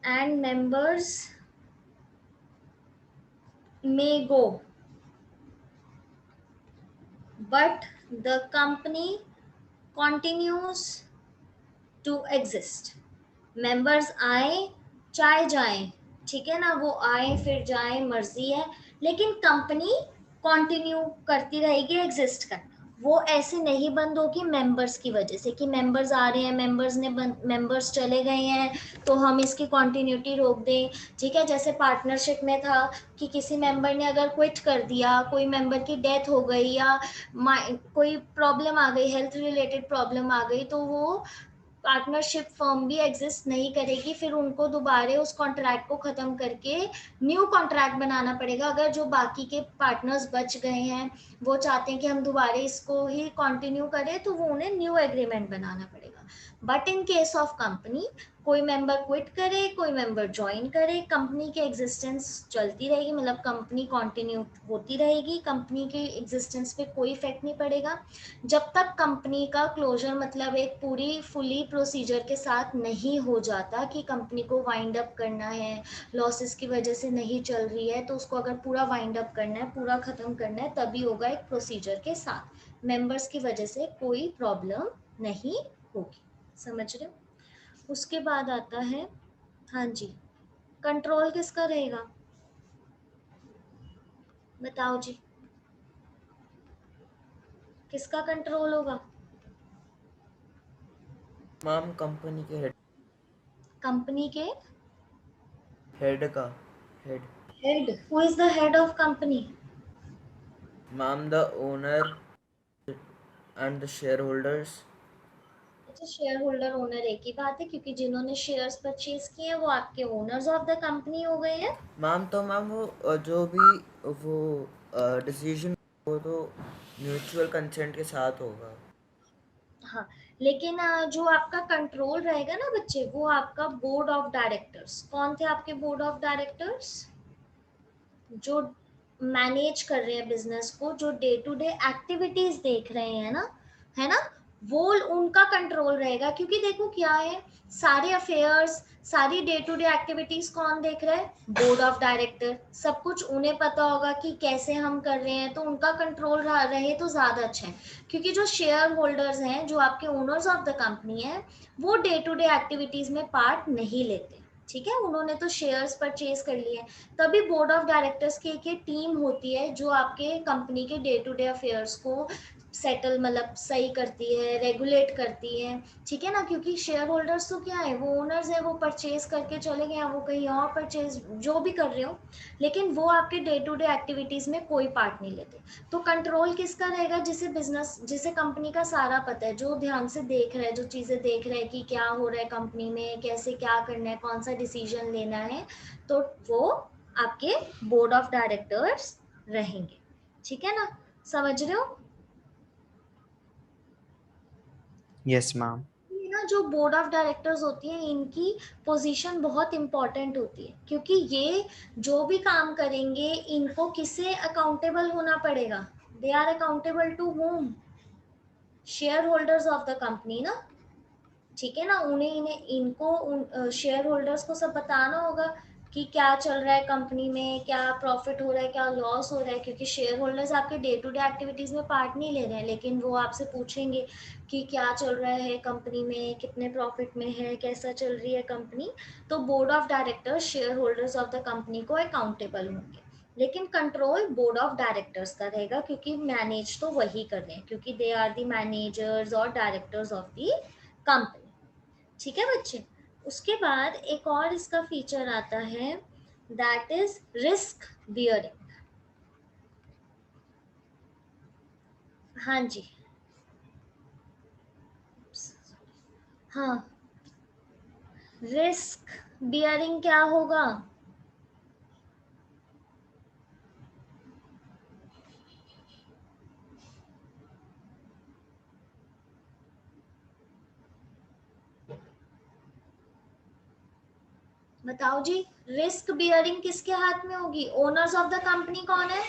and members may go, but the company continues to exist। Members आए चाहे जाएं, ठीक है ना, वो आए फिर जाएं, मर्जी है, लेकिन कंपनी कंटिन्यू करती रहेगी एग्जिस्ट करना। वो ऐसे नहीं बंद होगी मेंबर्स की वजह से, कि मेंबर्स आ रहे हैं, मेंबर्स चले गए हैं तो हम इसकी कंटिन्यूटी रोक दें, ठीक है। जैसे पार्टनरशिप में था कि किसी मेंबर ने अगर क्विट कर दिया, कोई मेंबर की डेथ हो गई या कोई प्रॉब्लम आ गई, हेल्थ रिलेटेड प्रॉब्लम आ गई, तो वो पार्टनरशिप फर्म भी एग्जिस्ट नहीं करेगी, फिर उनको दोबारा उस कॉन्ट्रैक्ट को खत्म करके न्यू कॉन्ट्रैक्ट बनाना पड़ेगा। अगर जो बाकी के पार्टनर्स बच गए हैं वो चाहते हैं कि हम दोबारा इसको ही कंटिन्यू करें, तो वो उन्हें न्यू एग्रीमेंट बनाना पड़ेगा। But in case of company, कोई मेंबर क्विट करे, कोई मेंबर ज्वाइन करे, कंपनी की एग्जिस्टेंस चलती रहेगी, मतलब कंपनी कंटिन्यू होती रहेगी, कंपनी की एग्जिस्टेंस पे कोई इफेक्ट नहीं पड़ेगा जब तक कंपनी का क्लोजर, मतलब एक पूरी फुली प्रोसीजर के साथ नहीं हो जाता कि कंपनी को वाइंड अप करना है, लॉसेस की वजह से नहीं चल रही है, तो उसको अगर पूरा वाइंड अप करना है, पूरा खत्म करना है, तभी होगा एक प्रोसीजर के साथ। मेंबर्स की वजह से कोई प्रॉब्लम नहीं होगी। समझ रहे हो? उसके बाद आता है, हाँ जी, कंट्रोल किसका रहेगा बताओ जी, किसका कंट्रोल होगा? मैम कंपनी के कंपनी के हेड का head. Head. Who is the head of company? Ma'am the owner and the share holders. अच्छा, शेयर होल्डर ओनर एक ही बात है, क्योंकि जिन्होंने शेयर्स परचेज किए हैं वो आपके ओनर्स ऑफ द कंपनी हो गए हैं। मैम तो मैम वो जो भी वो डिसीजन वो तो म्यूचुअल कंसेंट के साथ होगा। हाँ, लेकिन जो आपका कंट्रोल रहेगा ना बच्चे, वो आपका बोर्ड ऑफ डायरेक्टर्स। कौन थे आपके बोर्ड ऑफ डायरेक्टर्स? जो मैनेज कर रहे हैं बिजनेस को, जो डे टू डे एक्टिविटीज देख रहे हैं ना, है ना, वो उनका कंट्रोल रहेगा। क्योंकि देखो क्या है, सारे अफेयर्स, सारी डे टू डे एक्टिविटीज कौन देख रहा है? Board of director. सब कुछ उन्हें पता होगा कि कैसे हम कर रहे हैं, तो उनका कंट्रोल रहे तो ज्यादा अच्छा है। क्योंकि जो शेयर होल्डर्स हैं, जो आपके ओनर्स ऑफ द कंपनी है, वो डे टू डे एक्टिविटीज में पार्ट नहीं लेते, ठीक है। उन्होंने तो शेयर्स परचेज कर लिए। तभी बोर्ड ऑफ डायरेक्टर्स की एक टीम होती है जो आपके कंपनी के डे टू डे अफेयर्स को सेटल मतलब सही करती है, रेगुलेट करती है, ठीक है ना, क्योंकि शेयर होल्डर्स तो क्या है, वो ओनर्स है, वो परचेज करके चले गए, वो कहीं और परचेज जो भी कर रहे हो, लेकिन वो आपके डे टू डे एक्टिविटीज में कोई पार्ट नहीं लेते। तो कंट्रोल किसका रहेगा, जिसे बिजनेस, जिसे कंपनी का सारा पता है, जो ध्यान से देख रहा है, जो चीजें देख रहा है कि क्या हो रहा है कंपनी में, कैसे क्या करना है, कौन सा डिसीजन लेना है, तो वो आपके बोर्ड ऑफ डायरेक्टर्स रहेंगे, ठीक है ना, समझ रहे हो। Yes, ma'am. ये ना जो बोर्ड ऑफ डायरेक्टर्स होती है, इनकी पोजीशन बहुत इंपॉर्टेंट होती है, क्योंकि ये जो भी काम करेंगे इनको किसे अकाउंटेबल होना पड़ेगा, they are accountable to whom, share holders of the company ना, ठीक है ना, उन्हें इन्हें इनको शेयर होल्डर्स को सब बताना होगा कि क्या चल रहा है कंपनी में, क्या प्रॉफिट हो रहा है, क्या लॉस हो रहा है, क्योंकि शेयर होल्डर्स आपके डे टू डे एक्टिविटीज में पार्ट नहीं ले रहे हैं, लेकिन वो आपसे पूछेंगे कि क्या चल रहा है कंपनी में, कितने प्रॉफिट में है, कैसा चल रही है कंपनी। तो board of directors share holders of the company को अकाउंटेबल होंगे, लेकिन कंट्रोल बोर्ड ऑफ डायरेक्टर्स का रहेगा, क्योंकि मैनेज तो वही कर रहे हैं, क्योंकि दे आर द मैनेजर्स और डायरेक्टर्स ऑफ द कंपनी, ठीक है बच्चे। उसके बाद एक और इसका फीचर आता है, दैट इज रिस्क बियरिंग। हाँ जी, हाँ, रिस्क बियरिंग क्या होगा, बताओ जी। रिस्क बियरिंग किसके हाथ में होगी, ओनर्स ऑफ द कंपनी कौन है,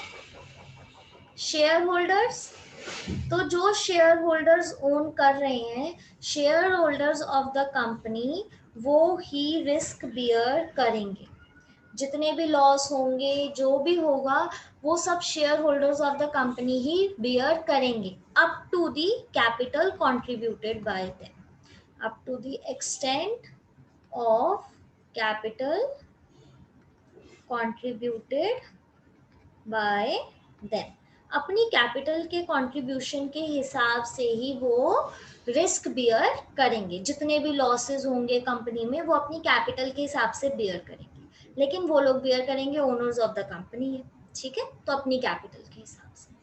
शेयर होल्डर्स। तो जो शेयर होल्डर्स ओन कर रहे हैं, share holders of the company, वो ही रिस्क बियर करेंगे, जितने भी लॉस होंगे, जो भी होगा, वो सब share holders of the company ही बियर करेंगे, up to the capital contributed by them, up to the extent of capital contributed by them, अपनी कैपिटल के कंट्रीब्यूशन के हिसाब से ही वो रिस्क बियर करेंगे, जितने भी लॉसेस होंगे कंपनी में वो अपनी कैपिटल के हिसाब से बियर करेंगे, लेकिन वो लोग बियर करेंगे, ओनर्स ऑफ द कंपनी है, ठीक है, तो अपनी कैपिटल के हिसाब से।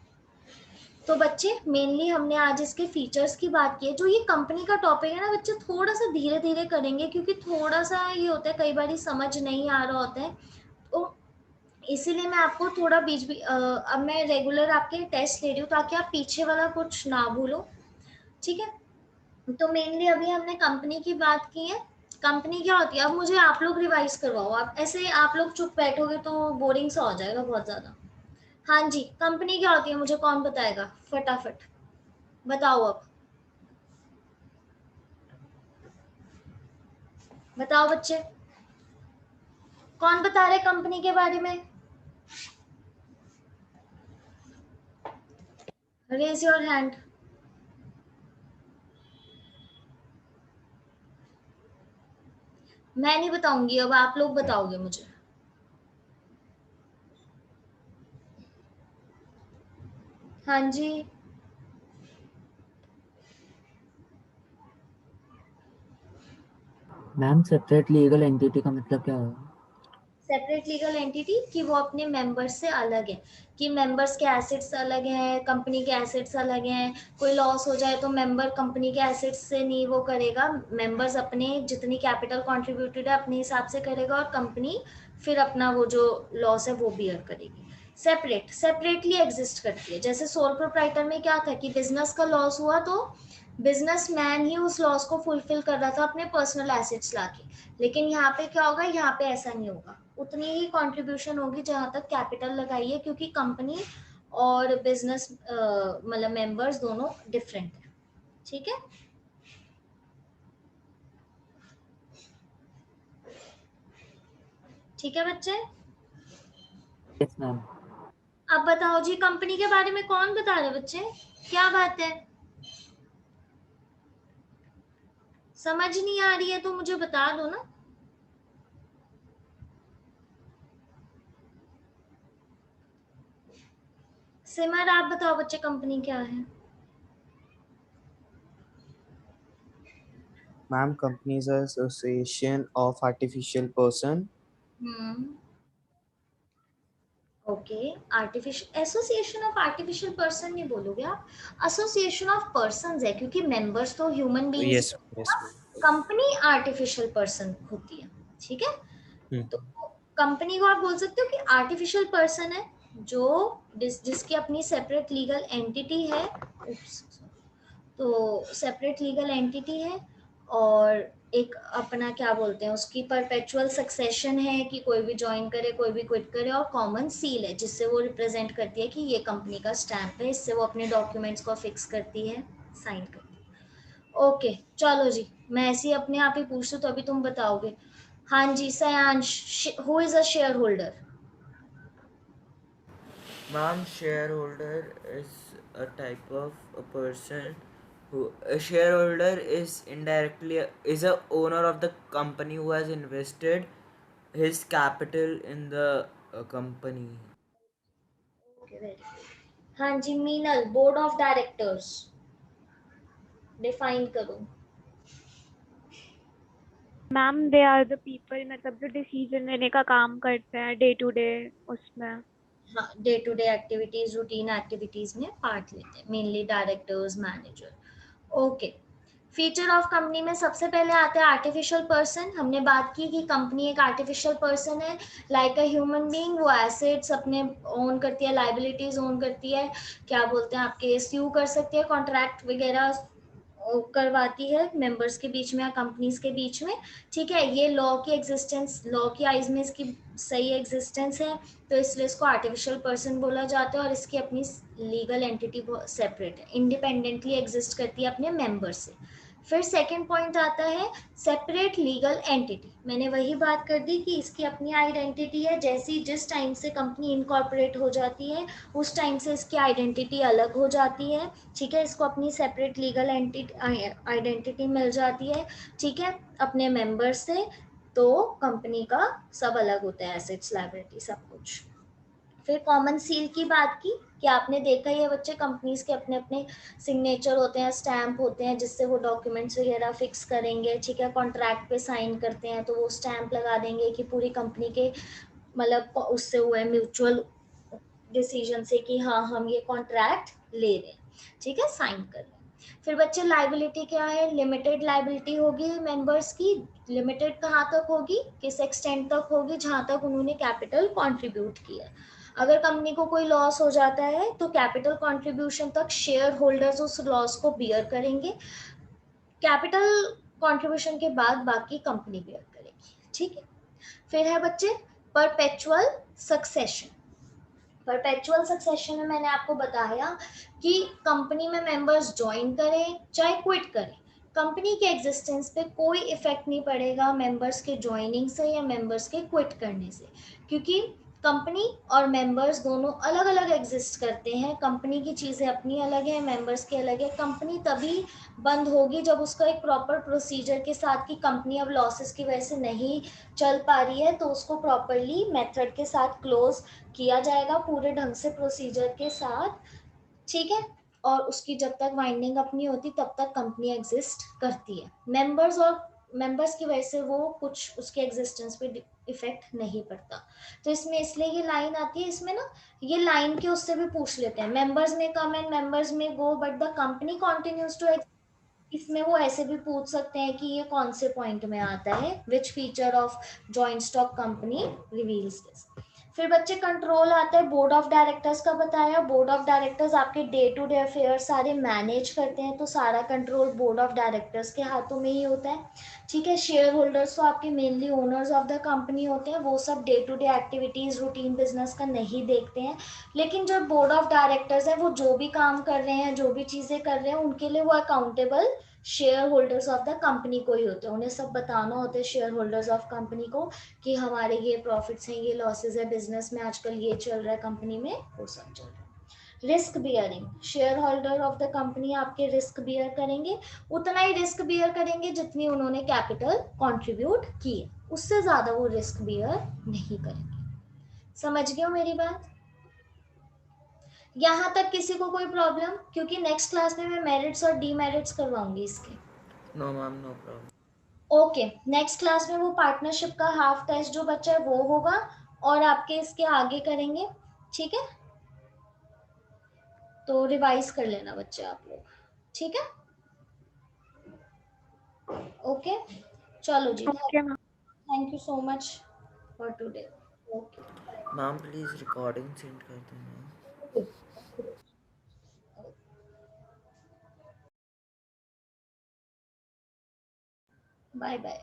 तो बच्चे मेनली हमने आज इसके फीचर्स की बात की है। जो ये कंपनी का टॉपिक है ना बच्चे, थोड़ा सा धीरे धीरे करेंगे, क्योंकि थोड़ा सा ये होता है, कई बार समझ नहीं आ रहा होता है, तो इसीलिए मैं आपको थोड़ा अब मैं रेगुलर आपके टेस्ट ले रही हूँ, ताकि आप पीछे वाला कुछ ना भूलो, ठीक है। तो मेनली अभी हमने कंपनी की बात की है, कंपनी क्या होती है, अब मुझे आप लोग रिवाइज करवाओ, आप ऐसे आप लोग चुप बैठोगे तो बोरिंग सा हो जाएगा बहुत ज्यादा। हाँ जी, कंपनी क्या होती है, मुझे कौन बताएगा, फटाफट बताओ, अब बताओ बच्चे, कौन बता रहे कंपनी के बारे में, रेज योर हैंड। मैं नहीं बताऊंगी, अब आप लोग बताओगे मुझे। हाँ जी, मैम सेपरेट लीगल एंटिटी का मतलब क्या होगा? सेपरेट लीगल एंटिटी कि वो अपने मेंबर्स से अलग है, कि मेंबर्स के एसेट्स अलग हैं, कंपनी के एसेट्स अलग हैं, कोई लॉस हो जाए तो मेंबर कंपनी के एसेट्स से नहीं वो करेगा, मेंबर्स अपने जितनी कैपिटल कंट्रीब्यूटेड है अपने हिसाब से करेगा, और कंपनी फिर अपना वो जो लॉस है वो बियर करेगी। सेपरेटली एग्जिस्ट करती है। जैसे सोल प्रोप्राइटर में क्या था कि बिजनेस का लॉस हुआ तो बिजनेसमैन ही उस लॉस को फुलफिल कर रहा था अपने पर्सनल एसेट्स लाके, लेकिन यहाँ पे क्या होगा, यहाँ पे ऐसा नहीं होगा, उतनी ही कंट्रीब्यूशन होगी जहां तक कैपिटल लगाई है, क्योंकि कंपनी और बिजनेस मतलब मेंबर्स दोनों डिफरेंट है, ठीक है। ठीक है बच्चे, यस मैम। अब बताओ जी, कंपनी के बारे में कौन बता रहे बच्चे, क्या बात है, समझ नहीं आ रही है तो मुझे बता दो ना। सिमर आप बताओ बच्चे, कंपनी क्या है। Ma'am, company is an association of artificial person. Okay, artificial association of artificial person नहीं बोलोगे आप, एसोसिएशन ऑफ पर्संस है, क्योंकि मेंबर्स तो human beings, Yes, yes, ma'am. Company artificial person होती है, ठीक है। Hmm. तो कंपनी को आप बोल सकते हो कि आर्टिफिशियल पर्सन है जो जिसकी अपनी सेपरेट लीगल एंटिटी है, तो सेपरेट लीगल एंटिटी है, और एक अपना क्या बोलते हैं उसकी परपेचुअल सक्सेशन है कि कोई भी ज्वाइन करे कोई भी क्विट करे, और कॉमन सील है जिससे वो रिप्रेजेंट करती है कि ये कंपनी का स्टैंप है, इससे वो अपने डॉक्यूमेंट्स को फिक्स करती है, साइन करती है। ओके चलो जी, मैं ऐसे ही अपने आप ही पूछती हूँ तो अभी तुम बताओगे। हाँ जी Sayansh, who is a share holder? Ma'am, shareholder is a type of a person who a shareholder is indirectly is a owner of the company who has invested his capital in the company. Okay very good. हाँ जी Meenal, board of directors define करो। Ma'am they are the people, मतलब जो decision लेने का काम करते हैं डे टू डे उसमें। हाँ, day to day activities, routine activities में पार्ट लेते हैं, mainly directors, manager. Okay, feature of company में सबसे पहले आता है आर्टिफिशियल पर्सन। हमने बात की कि कंपनी एक आर्टिफिशियल पर्सन है, लाइक अ ह्यूमन बीइंग, वो एसेट्स अपने ओन करती है, लाइबिलिटीज ओन करती है, क्या बोलते हैं आपके स्यू कर सकती है, कॉन्ट्रैक्ट वगैरह करवाती है मेंबर्स के बीच में या कंपनीज के बीच में, ठीक है। ये लॉ की एग्जिस्टेंस, लॉ की आइज में इसकी सही एग्जिस्टेंस है, तो इसलिए इसको आर्टिफिशियल पर्सन बोला जाता है, और इसकी अपनी लीगल एंटिटी सेपरेट है, इंडिपेंडेंटली एग्जिस्ट करती है अपने मेंबर से। फिर सेकंड पॉइंट आता है सेपरेट लीगल एंटिटी। मैंने वही बात कर दी कि इसकी अपनी आइडेंटिटी है, जैसी जिस टाइम से कंपनी इनकॉर्पोरेट हो जाती है उस टाइम से इसकी आइडेंटिटी अलग हो जाती है, ठीक है। इसको अपनी सेपरेट लीगल आइडेंटिटी मिल जाती है, ठीक है, अपने मेंबर से। तो कंपनी का सब अलग होता है, एसेट्स, लायबिलिटी, सब कुछ। फिर कॉमन सील की बात की कि आपने देखा ही है बच्चे, कंपनीज के अपने अपने सिग्नेचर होते हैं, स्टैंप होते हैं, जिससे वो डॉक्यूमेंट्स वगैरह फिक्स करेंगे, ठीक है। कॉन्ट्रैक्ट पे साइन करते हैं तो वो स्टैंप लगा देंगे कि पूरी कंपनी के मतलब उससे हुए म्यूचुअल डिसीजन से कि हाँ हम ये कॉन्ट्रैक्ट ले रहे हैं, ठीक है, साइन कर रहे हैं। फिर बच्चे लाइबिलिटी क्या है? लिमिटेड लाइबिलिटी होगी मेंबर्स की। लिमिटेड कहाँ तक होगी, किस एक्सटेंट तक होगी? जहाँ तक उन्होंने कैपिटल कंट्रीब्यूट किया। अगर कंपनी को कोई लॉस हो जाता है तो कैपिटल कंट्रीब्यूशन तक शेयर होल्डर्स उस लॉस को बियर करेंगे, कैपिटल कंट्रीब्यूशन के बाद बाकी कंपनी बियर करेगी, ठीक है। फिर है बच्चे परपेचुअल सक्सेशन। परपेचुअल सक्सेशन में मैंने आपको बताया कि कंपनी में मेंबर्स ज्वाइन करें चाहे क्विट करें, कंपनी के एग्जिस्टेंस पे कोई इफेक्ट नहीं पड़ेगा मेंबर्स के ज्वाइनिंग से या मेंबर्स के क्विट करने से, क्योंकि कंपनी और मेंबर्स दोनों अलग अलग एग्जिस्ट करते हैं। कंपनी की चीज़ें अपनी अलग है, मेंबर्स की अलग है। कंपनी तभी बंद होगी जब उसका एक प्रॉपर प्रोसीजर के साथ कि कंपनी अब लॉसेस की वजह से नहीं चल पा रही है, तो उसको प्रॉपरली मेथड के साथ क्लोज किया जाएगा, पूरे ढंग से प्रोसीजर के साथ, ठीक है। और उसकी जब तक वाइंडिंग अपनी होती तब तक कंपनी एग्जिस्ट करती है। मेंबर्स की वजह से वो कुछ उसके एग्जिस्टेंस पे इफेक्ट नहीं पड़ता। तो इसमें इसलिए ये लाइन आती है, इसमें ना ये लाइन के उससे भी पूछ लेते हैं, मेंबर्स में कम एंड मेंबर्स में go but the company continues to. इसमें वो ऐसे भी पूछ सकते हैं कि ये कौन से पॉइंट में आता है, which feature of joint stock company reveals this. फिर बच्चे कंट्रोल आता है बोर्ड ऑफ डायरेक्टर्स का। बताया बोर्ड ऑफ डायरेक्टर्स आपके डे टू डे अफेयर सारे मैनेज करते हैं, तो सारा कंट्रोल बोर्ड ऑफ डायरेक्टर्स के हाथों में ही होता है, ठीक है। शेयर होल्डर्स तो आपके mainly owners of the company होते हैं, वो सब day to day activities routine business का नहीं देखते हैं। लेकिन जो बोर्ड ऑफ डायरेक्टर्स है वो जो भी काम कर रहे हैं, जो भी चीजें कर रहे हैं, उनके लिए वो accountable share holders of the company को ही होते हैं। उन्हें सब बताना होता है शेयर होल्डर्स ऑफ कंपनी को कि हमारे ये प्रॉफिट्स हैं, ये लॉसेस है, बिजनेस में आजकल ये चल रहा है, कंपनी में वो सब चल रहा है। Risk bearing, share holder of the company आपके रिस्क बियर करेंगे, उतना ही रिस्क बियर करेंगे जितनी उन्होंने कैपिटल कंट्रीब्यूट की है, उससे ज्यादा वो रिस्क बियर नहीं करेंगे। समझ गए हो मेरी बात? यहाँ तक किसी को कोई प्रॉब्लम? क्योंकि नेक्स्ट क्लास में मैं मेरिट्स और डीमेरिट्स करवाऊंगी इसके। No, ma'am, no problem. Okay, next class में वो पार्टनरशिप का हाफ टेस्ट जो बच्चा है वो होगा, और आपके इसके आगे करेंगे, ठीक है? तो रिवाइज कर लेना बच्चे आप लोग, ठीक है? ओके, चलो जी, okay ma'am. Thank you so much for today. Okay, ma'am please recording send कर देना। Bye bye.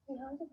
यहाँ से